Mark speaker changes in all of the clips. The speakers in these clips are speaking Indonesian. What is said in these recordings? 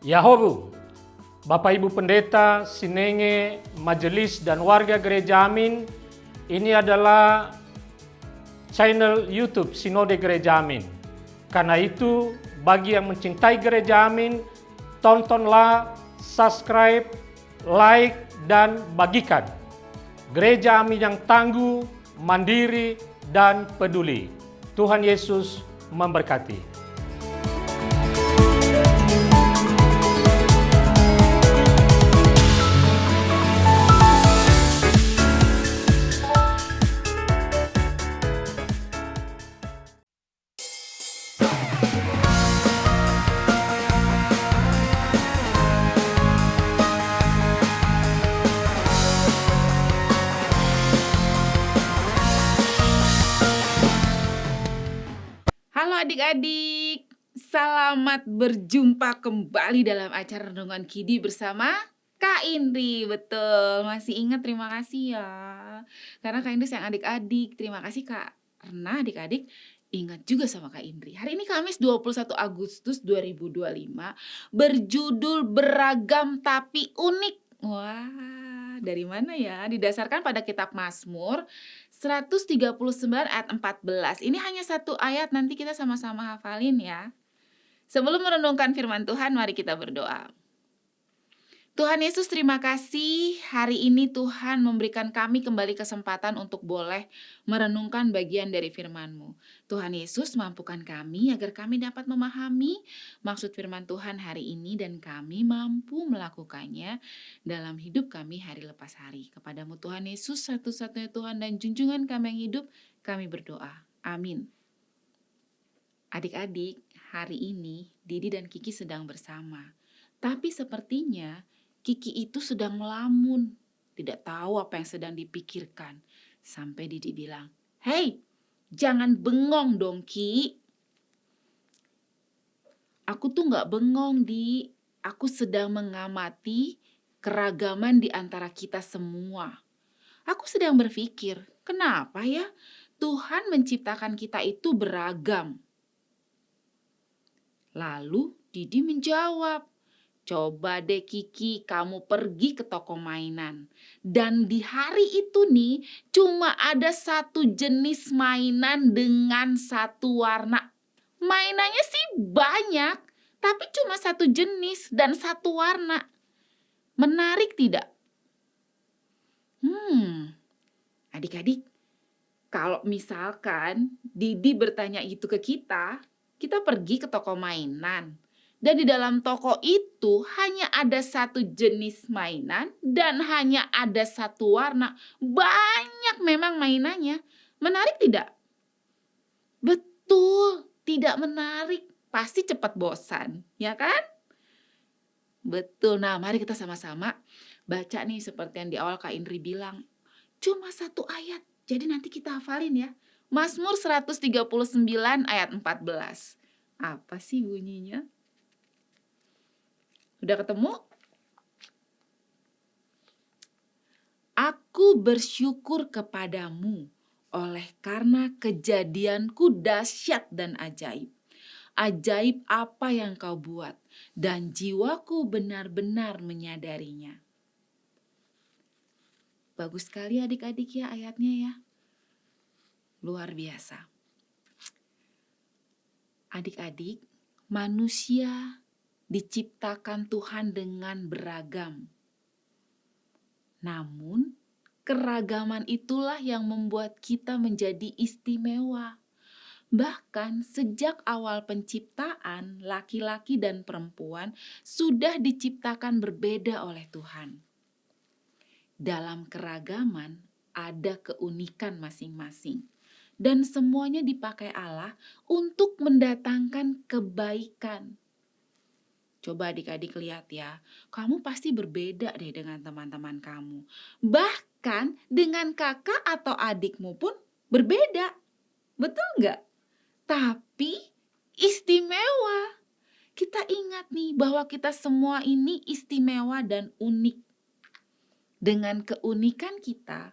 Speaker 1: Yahobu, Bapak Ibu Pendeta, Sinenge, Majelis dan warga Gereja Amin, ini adalah channel YouTube Sinode Gereja Amin. Karena itu, bagi yang mencintai Gereja Amin, tontonlah, subscribe, like, dan bagikan. Gereja Amin yang tangguh, mandiri, dan peduli. Tuhan Yesus memberkati.
Speaker 2: Halo adik-adik, selamat berjumpa kembali dalam acara Renungan Kidi bersama Kak Indri. Betul, masih ingat, terima kasih ya. Karena Kak Indri sayang adik-adik, terima kasih Kak. Karena adik-adik ingat juga sama Kak Indri. Hari ini Kamis 21 Agustus 2025 berjudul Beragam Tapi Unik. Wah, dari mana ya? Didasarkan pada kitab Mazmur 139 ayat 14. Ini hanya satu ayat, nanti kita sama-sama hafalin ya. Sebelum merenungkan firman Tuhan, mari kita berdoa. Tuhan Yesus, terima kasih hari ini Tuhan memberikan kami kembali kesempatan untuk boleh merenungkan bagian dari firman-Mu. Tuhan Yesus, mampukan kami agar kami dapat memahami maksud firman Tuhan hari ini dan kami mampu melakukannya dalam hidup kami hari lepas hari. Kepadamu Tuhan Yesus, satu-satunya Tuhan dan junjungan kami yang hidup, kami berdoa. Amin. Adik-adik, hari ini Didi dan Kiki sedang bersama. Tapi sepertinya Kiki itu sedang melamun, tidak tahu apa yang sedang dipikirkan. Sampai Didi bilang, "Hei, jangan bengong dong Ki." Aku tuh gak bengong Di, aku sedang mengamati keragaman di antara kita semua. Aku sedang berpikir, kenapa ya Tuhan menciptakan kita itu beragam? Lalu Didi menjawab, "Coba deh Kiki, kamu pergi ke toko mainan. Dan di hari itu nih, cuma ada satu jenis mainan dengan satu warna. Mainannya sih banyak, tapi cuma satu jenis dan satu warna. Menarik tidak?" Adik-adik, kalau misalkan Didi bertanya itu ke kita pergi ke toko mainan. Dan di dalam toko itu hanya ada satu jenis mainan dan hanya ada satu warna. Banyak memang mainannya. Menarik tidak? Betul, tidak menarik. Pasti cepat bosan, ya kan? Betul, nah mari kita sama-sama baca nih seperti yang di awal Kak Indri bilang. Cuma satu ayat, jadi nanti kita hafalin ya. Mazmur 139 ayat 14. Apa sih bunyinya? Udah ketemu? Aku bersyukur kepadamu oleh karena kejadianku dahsyat dan ajaib. Ajaib apa yang kau buat dan jiwaku benar-benar menyadarinya. Bagus sekali adik-adik ya ayatnya ya. Luar biasa. Adik-adik, manusia diciptakan Tuhan dengan beragam. Namun, keragaman itulah yang membuat kita menjadi istimewa. Bahkan sejak awal penciptaan, laki-laki dan perempuan sudah diciptakan berbeda oleh Tuhan. Dalam keragaman ada keunikan masing-masing. Dan semuanya dipakai Allah untuk mendatangkan kebaikan. Coba adik-adik lihat ya, kamu pasti berbeda deh dengan teman-teman kamu. Bahkan dengan kakak atau adikmu pun berbeda. Betul nggak? Tapi istimewa. Kita ingat nih bahwa kita semua ini istimewa dan unik. Dengan keunikan kita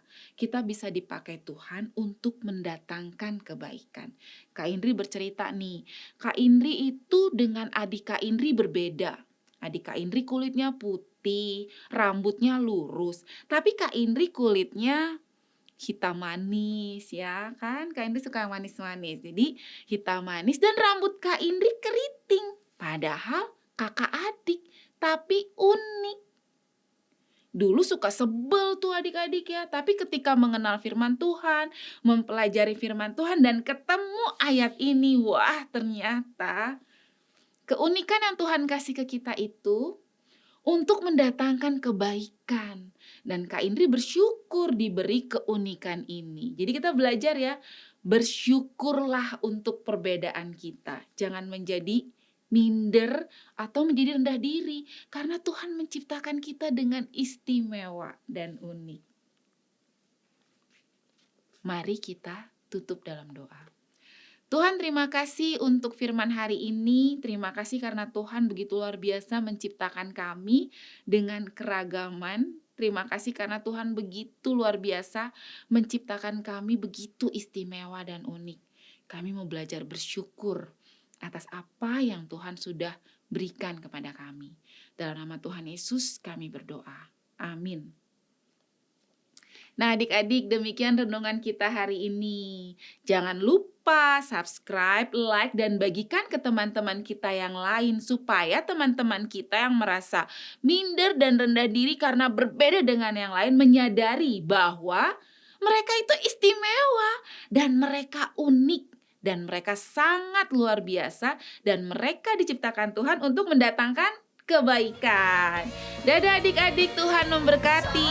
Speaker 2: bisa dipakai Tuhan untuk mendatangkan kebaikan. Kak Indri bercerita nih, Kak Indri itu dengan adik Kak Indri berbeda. Adik Kak Indri kulitnya putih, rambutnya lurus. Tapi Kak Indri kulitnya hitam manis ya kan. Kak Indri suka yang manis-manis. Jadi hitam manis dan rambut Kak Indri keriting. Padahal kakak adik, tapi unik. Dulu suka sebel tuh adik-adik ya, tapi ketika mengenal firman Tuhan, mempelajari firman Tuhan dan ketemu ayat ini, wah ternyata keunikan yang Tuhan kasih ke kita itu untuk mendatangkan kebaikan. Dan Kak Indri bersyukur diberi keunikan ini. Jadi kita belajar ya, bersyukurlah untuk perbedaan kita. Jangan menjadi minder atau menjadi rendah diri. Karena Tuhan menciptakan kita dengan istimewa dan unik. Mari kita tutup dalam doa. Tuhan, terima kasih untuk firman hari ini. Terima kasih karena Tuhan begitu luar biasa menciptakan kami dengan keragaman. Terima kasih karena Tuhan begitu luar biasa menciptakan kami begitu istimewa dan unik. Kami mau belajar bersyukur atas apa yang Tuhan sudah berikan kepada kami. Dalam nama Tuhan Yesus kami berdoa. Amin. Nah adik-adik, demikian renungan kita hari ini. Jangan lupa subscribe, like, dan bagikan ke teman-teman kita yang lain supaya teman-teman kita yang merasa minder dan rendah diri karena berbeda dengan yang lain menyadari bahwa mereka itu istimewa dan mereka unik dan mereka sangat luar biasa dan mereka diciptakan Tuhan untuk mendatangkan kebaikan. Dadah adik-adik, Tuhan memberkati.